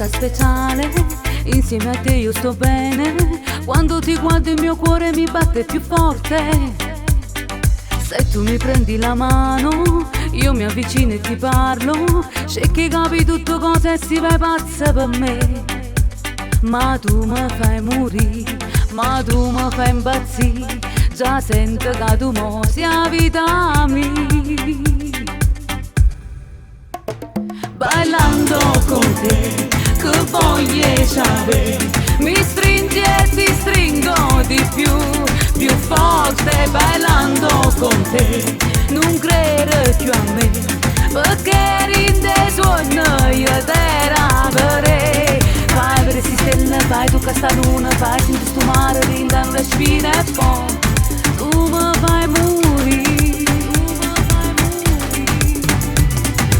serata speciale, insieme a te io sto bene. Quando ti guardo il mio cuore mi batte più forte. Se tu mi prendi la mano, io mi avvicino e ti parlo. C'è chi capi tutto cosa e si vai pazza per me. Ma tu mi fai morire, ma tu mi fai impazzire. Già sento che tu mo sia vita mia. Bailando con te, che voglio sapere. Mi stringi e ti stringo di più, più forte. Bailando con te, non credere più a me, perché in te suono io te raverei. Fai per si stelle, fai tu questa luna, fai senti sto mare, rinda una spina e poi tu mi fai morire.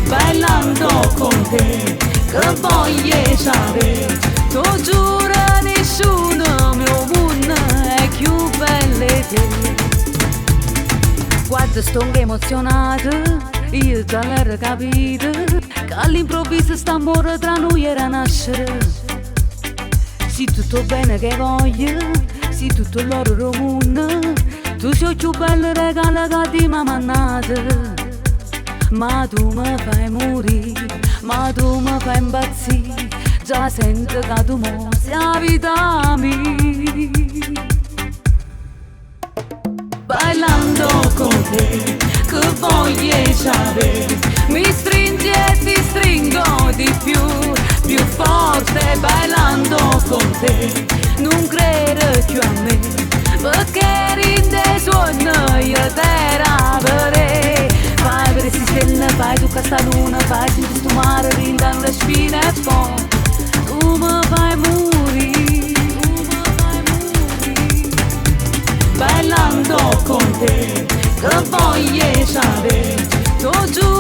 Bailando con te, che voglio sapere. Tu giuro nessuno mio mondo è più bello di te. Guarda sto emozionato, io già l'ho capito, che all'improvviso st'amore tra noi era nascere. Sì tutto bene che voglio, sì tutto l'oro del mondo. Tu sei il più bello regalo che ti mi ha mandato. Ma tu mi fai morire, ma tu mi fai impazzire. Già sento che tu mo sia vita mia. Bailando con te, che voglio sapere. Mi stringi e ti stringo di più, più forte. Bailando con te, non credere più a me, perché in te suono io te raverei. Fai per si stelle, fai tu questa luna, fai senti sto mare, rinda una spina e poi tu mi fai morire. Bailando con te, che voglio sapere. Tu giuro